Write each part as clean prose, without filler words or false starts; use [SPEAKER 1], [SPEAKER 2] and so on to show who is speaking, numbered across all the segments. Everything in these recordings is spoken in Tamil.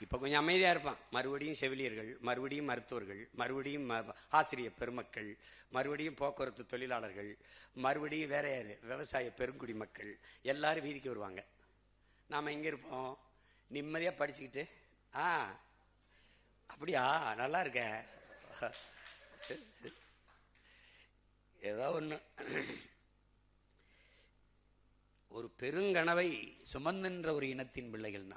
[SPEAKER 1] இப்போ கொஞ்சம் அமைதியாக இருப்பான். மறுபடியும் செவிலியர்கள், மறுபடியும் மருத்துவர்கள், மறுபடியும் ஆசிரியர் பெருமக்கள், மறுபடியும் போக்குவரத்து தொழிலாளர்கள், மறுபடியும் வேற யாரு, விவசாய பெருங்குடி மக்கள் எல்லாரும் வீதிக்கு வருவாங்க. நாம் எங்கே இருப்போம்? நிம்மதியாக படிச்சுக்கிட்டு, அப்படியா நல்லா இருக்க, ஏதோ ஒன்று. ஒரு பெருங்கனவை சுமந்துன்ற ஒரு இனத்தின் பிள்ளைகள்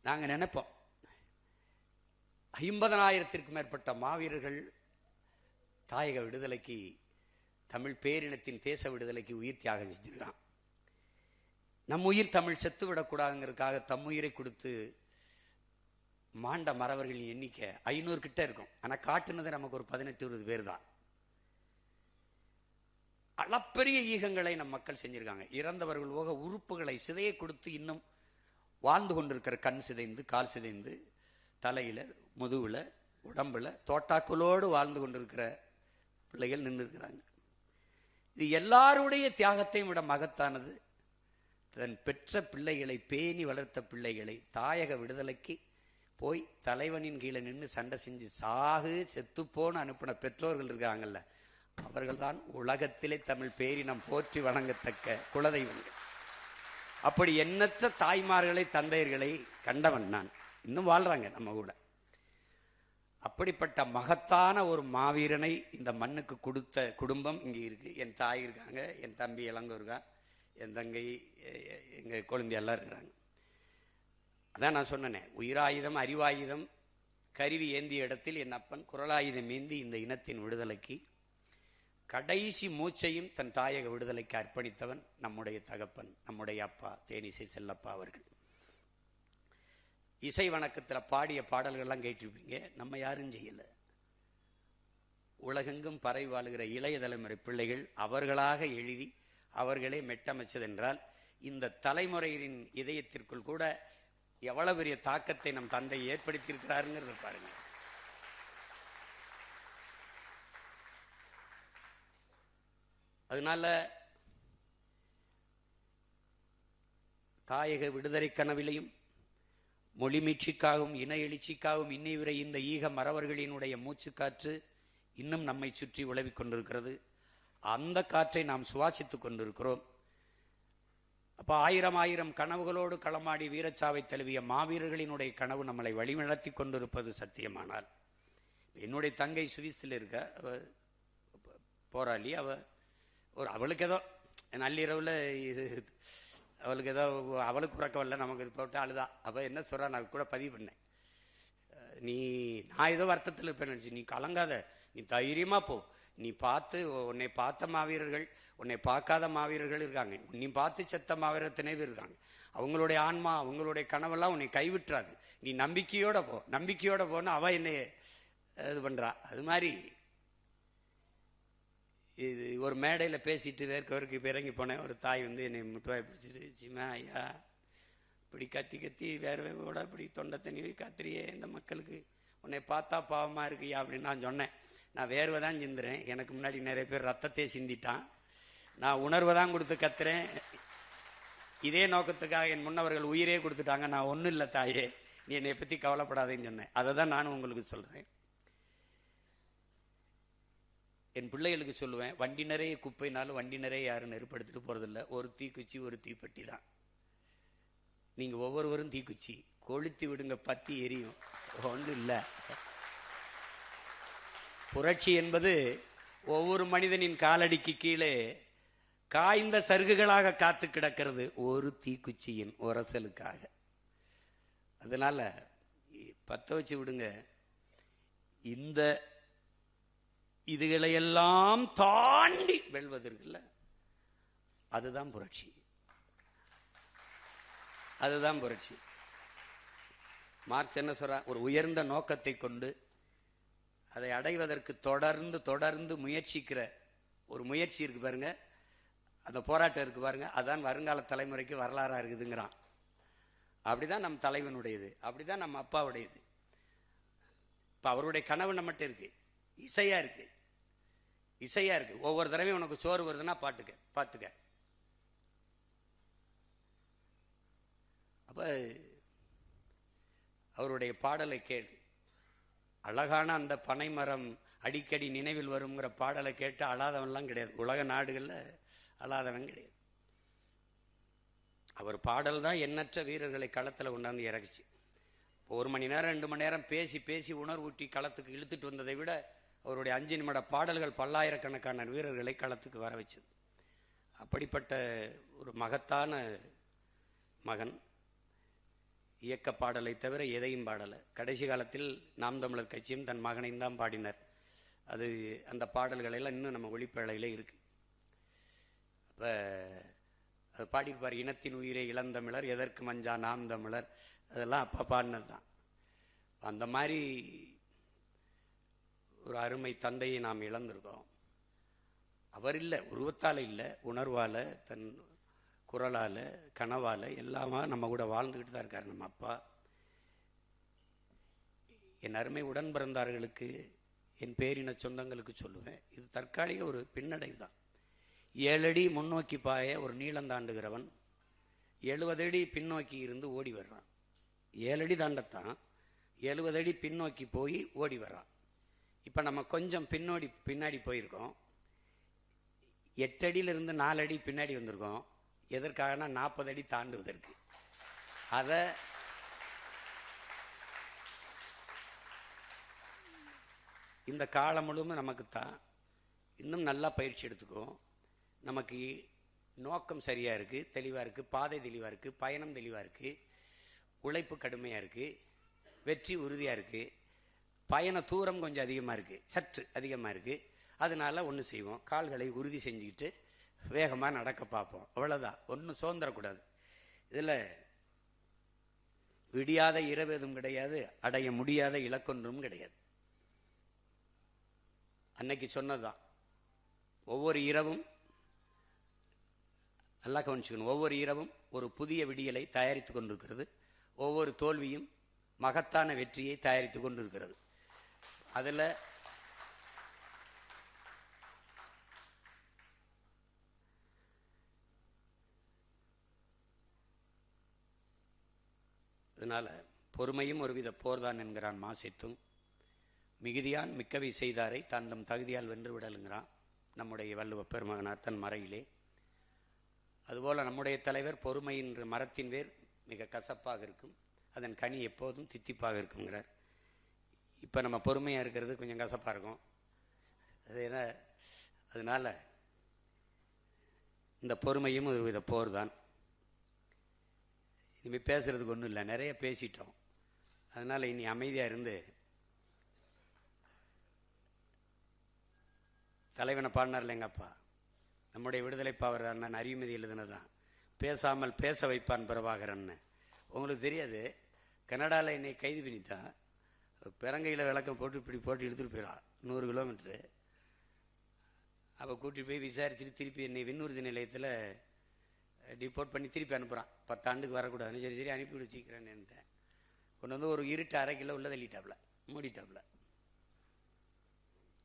[SPEAKER 1] நாங்கள் நினைப்போம். 50,000த்திற்கும் மேற்பட்ட மாவீரர்கள் தாயக விடுதலைக்கு, தமிழ் பேரினத்தின் தேச விடுதலைக்கு உயிர் தியாகம் செஞ்சிருக்கான். நம் உயிர் தமிழ் செத்து விடக்கூடாதுங்கிறதுக்காக தம் உயிரை கொடுத்து மாண்ட மறவர்களின் எண்ணிக்கை 500 கிட்ட இருக்கும். ஆனால் காட்டுனது நமக்கு ஒரு 18-20 பேர் தான். அளப்பெரிய ஈகங்களை நம் மக்கள் செஞ்சிருக்காங்க. இறந்தவர்கள் போக உறுப்புகளை சிதையை கொடுத்து இன்னும் வாழ்ந்து கொண்டிருக்கிற கண் சிதைந்து, கால் சிதைந்து, தலையில, முதுகுல, உடம்புல தோட்டாக்களோடு வாழ்ந்து கொண்டிருக்கிற பிள்ளைகள் நின்று இருக்கிறாங்க. இது எல்லாருடைய தியாகத்தையும் விட மகத்தானது தன் பெற்ற பிள்ளைகளை, பேணி வளர்த்த பிள்ளைகளை தாயக விடுதலைக்கு போய் தலைவனின் கீழே நின்று சண்டை செஞ்சு சாகு செத்துப்போன்னு அனுப்பின பெற்றோர்கள் இருக்காங்கல்ல, அவர்கள்தான் உலகத்திலே தமிழ் பேரினம் போற்றி வணங்கத்தக்க குலதெய்வங்கள். அப்படி எண்ணற்ற தாய்மார்களை, தந்தையர்களை கண்டவன் நான். இன்னும் வாழ்றாங்க நம்ம கூட. அப்படிப்பட்ட மகத்தான ஒரு மாவீரனை இந்த மண்ணுக்கு கொடுத்த குடும்பம் இங்கே இருக்கு. என் தாய் இருக்காங்க, என் தம்பி இளங்கோ இருக்கா, என் தங்கை, எங்கள் குழந்தை எல்லாம் இருக்கிறாங்க. அதான் நான் சொன்னேனே, உயிராயுதம் அறிவாயுதம் கருவி ஏந்திய இடத்தில் என் அப்பன் குரலாயுதம் ஏந்தி இந்த இனத்தின் விடுதலைக்கு கடைசி மூச்சையும் தன் தாயக விடுதலைக்கு அர்ப்பணித்தவன் நம்முடைய தகப்பன், நம்முடைய அப்பா தேனிசை செல்லப்பா அவர்கள். இசை வணக்கத்தில் பாடிய பாடல்கள்லாம் கேட்டிருப்பீங்க. நம்ம யாரும் செய்யலை. உலகெங்கும் பரவி வாழுகிற இளைய தலைமுறை பிள்ளைகள் அவர்களாக எழுதி அவர்களே மெட்டமைச்சதென்றால் இந்த தலைமுறையின் இதயத்திற்குள் கூட எவ்வளவு பெரிய தாக்கத்தை நம் தந்தை ஏற்படுத்தியிருக்கிறாருங்கிறத பாருங்க. அதனால தாயக விடுதலை கனவிலையும் மொழி மீட்சிக்காகவும் இன எழுச்சிக்காகவும் இன்னை வரை இந்த ஈக மறவர்களினுடைய மூச்சுக்காற்று இன்னும் நம்மை சுற்றி உலவிக் கொண்டிருக்கிறது. அந்த காற்றை நாம் சுவாசித்துக் கொண்டிருக்கிறோம். அப்ப 1000 கனவுகளோடு களமாடி வீரச்சாவை தழுவிய மாவீரர்களினுடைய கனவு நம்மளை வழிநடத்தி கொண்டிருப்பது சத்தியமானால், என்னுடைய தங்கை சுவிஸில் இருக்க போராளி, அவளுக்கு ஏதோ நள்ளிரவில் இது அவளுக்கு ஏதோ அவளுக்கு உறக்கவில்லை, நமக்கு போட்டு அழுதா. அவள் என்ன சொல்கிறா, நான் கூட பதிவு பண்ணேன். நான் ஏதோ வருத்தத்தில் இருப்பேன்னு நினச்சி, நீ கலங்காத, நீ தைரியமாக போ, நீ பார்த்து உன்னை பார்த்த மாவீரர்கள், உன்னை பார்க்காத மாவீரர்கள் இருக்காங்க, நீ பார்த்து செத்த மாவீரர் எத்தனை பேர் இருக்காங்க. அவங்களுடைய ஆன்மா, அவங்களுடைய கனவெல்லாம் உன்னை கைவிட்டுறாது, நீ நம்பிக்கையோட போ, நம்பிக்கையோட போன்னு அவள் என்னை இது பண்ணுறா. அது மாதிரி இது ஒரு மேடையில் பேசிட்டு வேர்க்கவருக்கு இப்போ இறங்கி போனேன். ஒரு தாய் வந்து என்னை முட்டுவாய் பிடிச்சிட்டு, சிமா ஐயா இப்படி கத்தி கத்தி வேர்வையோட இப்படி தொண்டை தண்ணி காத்திரியே இந்த மக்களுக்கு, உன்னை பார்த்தா பாவமாக இருக்குயா அப்படின்னு நான் சொன்னேன். நான் வேர்வை தான் சிந்துறேன், எனக்கு முன்னாடி நிறைய பேர் ரத்தத்தை சிந்திட்டான், நான் உணர்வை தான் கொடுத்து கத்துறேன். இதே நோக்கத்துக்காக என் முன்னவர்கள் உயிரே கொடுத்துட்டாங்க, நான் ஒன்றும் இல்லை தாயே, நீ என்னை பற்றி கவலைப்படாதேன்னு சொன்னேன். அதை தான் நானும் உங்களுக்கு சொல்கிறேன். என் பிள்ளைகளுக்கு சொல்லுவேன், வண்டி நிறைய குப்பைனாலும் வண்டி நிறைய யாரும் நெருப்படுத்திட்டு போகிறதில்ல, ஒரு தீக்குச்சி ஒரு தீப்பெட்டி தான். நீங்கள் ஒவ்வொருவரும் தீக்குச்சி கொளுத்தி விடுங்க, பத்தி எரியும், ஒன்றும் இல்லை. புரட்சி என்பது ஒவ்வொரு மனிதனின் காலடிக்கு கீழே காய்ந்த சருகுகளாக காத்து கிடக்கிறது ஒரு தீக்குச்சியின் உரசலுக்காக. அதனால பற்ற வச்சு விடுங்க. இந்த இதுகளையெல்லாம் தாண்டி வெல்வதற்குல்ல, அதுதான் புரட்சி, அதுதான் புரட்சி. மார்க்ஸ் என்ன சொல்ற, ஒரு உயர்ந்த நோக்கத்தை கொண்டு அதை அடைவதற்கு தொடர்ந்து தொடர்ந்து முயற்சிக்கிற ஒரு முயற்சி இருக்கு பாருங்க, அந்த போராட்டம் இருக்கு பாருங்க, அதான் வருங்கால தலைமுறைக்கு வரலாறா இருக்குதுங்கிறான். அப்படிதான் நம் தலைவனுடையது, அப்படிதான் நம்ம அப்பாவுடையது. இப்ப அவருடைய கனவு நம்மகிட்ட இருக்கு, இசையா இருக்கு, இசையா இருக்கு. ஒவ்வொரு தடவையும் உனக்கு சோறு வருதுன்னா பாத்துக்க. அப்ப அவருடைய பாடலை கேளு. அழகான அந்த பனைமரம் அடிக்கடி நினைவில் வருங்கிற பாடலை கேட்டு அழாதவன்லாம் கிடையாது. உலக நாடுகளில் அழாதவன் கிடையாது. அவர் பாடல் தான் எண்ணற்ற வீரர்களை களத்தில் கொண்டாந்து இறக்குச்சு. 1 மணி நேரம் 2 மணி நேரம் பேசி பேசி உணர்வூட்டி களத்துக்கு இழுத்துட்டு வந்ததை விட அவருடைய 5 நிமிட பாடல்கள் பல்லாயிரக்கணக்கான வீரர்களை களத்துக்கு வர வச்சது. அப்படிப்பட்ட ஒரு மகத்தான மகன். இயக்க பாடலை தவிர எதையும் பாடலை. கடைசி காலத்தில் நாம் தமிழர் கட்சியும் தன் மகனையும் தான் பாடினர். அது அந்த பாடல்கள் எல்லாம் இன்னும் நம்ம ஒளிப்பேழையில இருக்கு. அப்போ அது பாடிப்பார். இனத்தின் உயிரை இளந்தமிழர் எதற்கு மஞ்சா நாம் தமிழர், அதெல்லாம் அப்பா பாடினது தான். அந்த மாதிரி ஒரு அருமை தந்தையை நாம் இழந்திருக்கோம். அவர் இல்லை, உருவத்தால் இல்லை, உணர்வால், தன் குரலால், கனவால் எல்லாமா நம்ம கூட வாழ்ந்துக்கிட்டு தான் இருக்கார் நம்ம அப்பா. என் அருமை உடன் பிறந்தார்களுக்கு, என் பேரின சொந்தங்களுக்கு சொல்லுவேன், இது தற்காலிக ஒரு பின்னடைவு தான். 7 அடி முன்னோக்கி பாய ஒரு நீளம் தாண்டுகிறவன் 70 அடி பின்னோக்கி இருந்து ஓடி வர்றான். 7 அடி தாண்டத்தான் 70 அடி பின்னோக்கி போய் ஓடி வர்றான். இப்போ நம்ம கொஞ்சம் பின்னாடி போயிருக்கோம். 8 அடியிலிருந்து 4 அடி பின்னாடி வந்திருக்கோம். எதற்காகனா 40 அடி தாண்டுவதற்கு. அதை இந்த காலம் முழுவதும் நமக்குத்தான். இன்னும் நல்லா பயிற்சி எடுத்துக்குவோம். நமக்கு நோக்கம் சரியாக இருக்குது, தெளிவாக இருக்குது, பாதை தெளிவாக இருக்குது, பயணம் தெளிவாக இருக்குது, உழைப்பு கடுமையாக இருக்குது, வெற்றி உறுதியாக இருக்குது, பயண தூரம் கொஞ்சம் அதிகமாக இருக்குது, சற்று அதிகமாக இருக்குது. அதனால ஒன்று செய்வோம், கால்களை உறுதி செஞ்சுக்கிட்டு வேகமாக நடக்க பார்ப்போம். அவ்வளோதான், ஒன்றும் சுதந்திரக்கூடாது. இதில் விடியாத இரவு எதுவும் கிடையாது, அடைய முடியாத இலக்கொன்றும் கிடையாது. அன்னைக்கு சொன்னதுதான். ஒவ்வொரு இரவும் நல்லா கவனிச்சுக்கணும். ஒவ்வொரு இரவும் ஒரு புதிய விடியலை தயாரித்து கொண்டிருக்கிறது. ஒவ்வொரு தோல்வியும் மகத்தான வெற்றியை தயாரித்து கொண்டிருக்கிறது. அதில் அதனால பொறுமையும் ஒருவித போர்தான் என்கிறான் மாசேத்தும். மிகுதியான் மிக்கவை செய்தாரை தான் தம் தகுதியால் வென்று விடலுங்கிறான் நம்முடைய வள்ளுவ பெருமகனார் தன் மறையிலே. அதுபோல் நம்முடைய தலைவர் பொறுமையின் மரத்தின் வேர் மிக கசப்பாக இருக்கும், அதன் கனி எப்போதும் தித்திப்பாக இருக்குங்கிறார். இப்போ நம்ம பொறுமையாக இருக்கிறது கொஞ்சம் கசப்பாக இருக்கும். அது என்ன, அதனால இந்த பொறுமையும் ஒரு வித போர் தான். இனிமேல் பேசுறதுக்கு ஒன்றும் இல்லை, நிறைய பேசிட்டோம். அதனால் இனி அமைதியாக இருந்து தலைவனை பாடினார்ல எங்கள் அப்பா, நம்முடைய விடுதலை பாவர் அண்ணன் அறிவுமதி எழுதுனதான், பேசாமல் பேச வைப்பான் பிரபாகரன். உங்களுக்கு தெரியாது, கனடாவில் என்னை கைது பண்ணிட்டான். பிறங்கையில் விளக்கம் போட்டு இப்படி போட்டு இழுத்துட்டு போயிடான் 100 கிலோமீட்டரு. அப்போ கூட்டிட்டு போய் விசாரிச்சுட்டு திருப்பி என்னை விண்ணூர்தி நிலையத்தில் டிபோர்ட் பண்ணி திருப்பி அனுப்புகிறான். 10 ஆண்டுக்கு வரக்கூடாதுன்னு. சரி சரி அனுப்பி வச்சுக்கிறேன்னுட்டேன். கொண்டு வந்து ஒரு இருட்டு அரை கிலோ உள்ள தள்ளிட்டாப்புல, மூடிட்டாப்புல,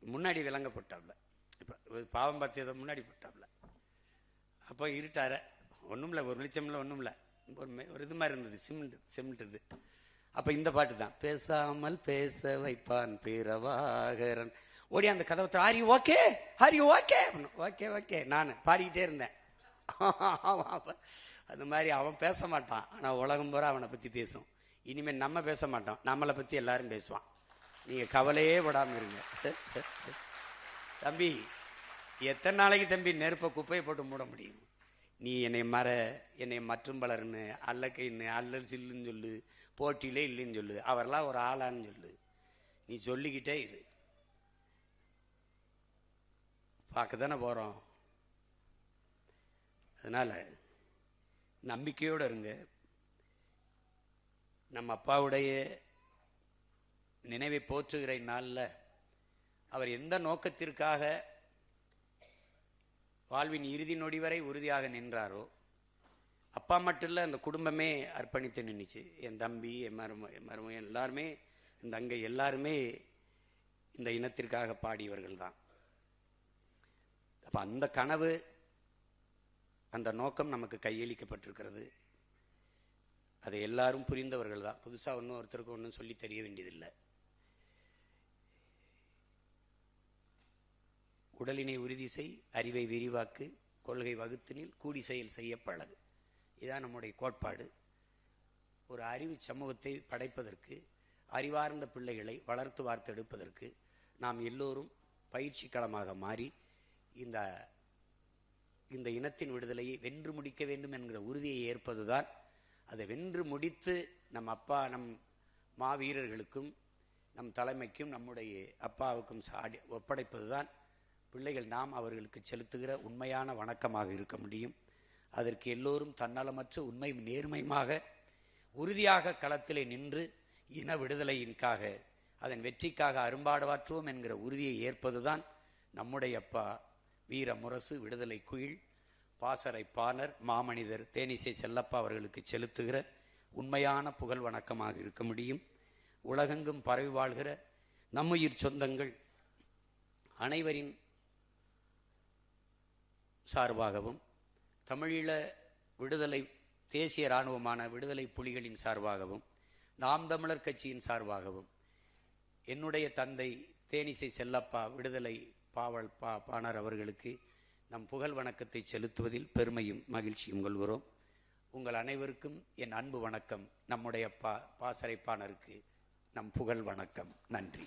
[SPEAKER 1] முன்னாடி விலங்க போட்டாப்புல. இப்போ பாவம் பார்த்தியதை முன்னாடி போட்டாப்புல. அப்போ இருட்டார ஒன்றும் இல்லை, ஒரு வெளிச்சம் இல்லை, ஒன்றும் இல்லை, ஒரு இது மாதிரி இருந்தது, சிமெண்ட் இது. அப்போ இந்த பாட்டு தான், பேசாமல் பேச வைப்பான் பிரபாகரன். ஓடி அந்த கதவை are you okay, are you okay, okay okay நான் பாடிக்கிட்டே இருந்தேன். அது மாதிரி அவன் பேச மாட்டான், ஆனால் உலகம் பூரா அவனை பற்றி பேசும். இனிமேல் நம்ம பேச மாட்டோம், நம்மளை பற்றி எல்லாரும் பேசுவான். நீங்கள் கவலையே படாமல் இருங்க. தம்பி, எத்தனை நாளைக்கு தம்பி நெருப்பை குப்பையை போட்டு மூட முடியும்? நீ என்னை மற்றும் பலர்னு அல்லக்கைன்னு அல்லல் சில்லுன்னு சொல்லு, போட்டியிலே இல்லைன்னு சொல்லு, அவரெல்லாம் ஒரு ஆளான்னு சொல்லு, நீ சொல்லிக்கிட்டே இரு. பார்க்க தானே போகிறோம். அதனால் நம்பிக்கையோடு இருங்க. நம்ம அப்பாவுடைய நினைவை போற்றுகிற நாளில் அவர் எந்த நோக்கத்திற்காக வாழ்வின் இறுதி நொடி வரை உறுதியாக நின்றாரோ, அப்பா மட்டும் இல்லை, அந்த குடும்பமே அர்ப்பணித்து நின்றுச்சு. என் தம்பி, என் மருமகன் எல்லாருமே, இந்த தங்கை எல்லாருமே இந்த இனத்திற்காக பாடியவர்கள் தான். அப்போ அந்த கனவு, அந்த நோக்கம் நமக்கு கையளிக்கப்பட்டிருக்கிறது. அதை எல்லாரும் புரிந்தவர்கள் தான். புதுசா ஒன்றும் ஒருத்தருக்கு ஒன்றும் சொல்லி தெரிய வேண்டியதில்லை. உடலினை உறுதி செய், அறிவை விரிவாக்கு, கொள்கை வகுத்தினில் கூடி செயல் செய்ய பழகு. இதுதான் நம்முடைய கோட்பாடு. ஒரு அறிவு சமூகத்தை படைப்பதற்கு, அறிவார்ந்த பிள்ளைகளை வளர்த்து வார்த்தெடுப்பதற்கு நாம் எல்லோரும் பயிற்சி களமாக மாறி இந்த இனத்தின் விடுதலையை வென்று முடிக்க வேண்டும் என்கிற உறுதியை ஏற்பதுதான். அதை வென்று முடித்து நம் அப்பா, நம் மாவீரர்களுக்கும் நம் தலைமைக்கும் நம்முடைய அப்பாவுக்கும் ஒப்படைப்பதுதான் பிள்ளைகள் நாம் அவர்களுக்கு செலுத்துகிற உண்மையான வணக்கமாக இருக்க முடியும். அதற்கு எல்லோரும் தன்னலமற்ற உண்மை நேர்மையாக உறுதியாக களத்திலே நின்று இன விடுதலையின்காக, அதன் வெற்றிக்காக அரும்பாடுவாற்றுவோம் என்கிற உறுதியை ஏற்பதுதான் நம்முடைய அப்பா வீர முரசு விடுதலை குயில் பாசறை பாணர் மாமனிதர் தேனிசை செல்லப்பா அவர்களுக்கு செலுத்துகிற உண்மையான புகழ் வணக்கமாக இருக்க முடியும். உலகெங்கும் பரவி வாழ்கிற நம்முயிர் சொந்தங்கள் அனைவரின் சார்பாகவும், தமிழீழ விடுதலை தேசிய இராணுவமான விடுதலை புலிகளின் சார்பாகவும், நாம் தமிழர் கட்சியின் சார்பாகவும், என்னுடைய தந்தை தேனிசை செல்லப்பா விடுதலை பாவல் பாணர் அவர்களுக்கு நம் புகழ் வணக்கத்தை செலுத்துவதில் பெருமையும் மகிழ்ச்சியும் கொள்கிறோம். உங்கள் அனைவருக்கும் என் அன்பு வணக்கம். நம்முடைய பாசறை பாணருக்கு நம் புகழ் வணக்கம். நன்றி.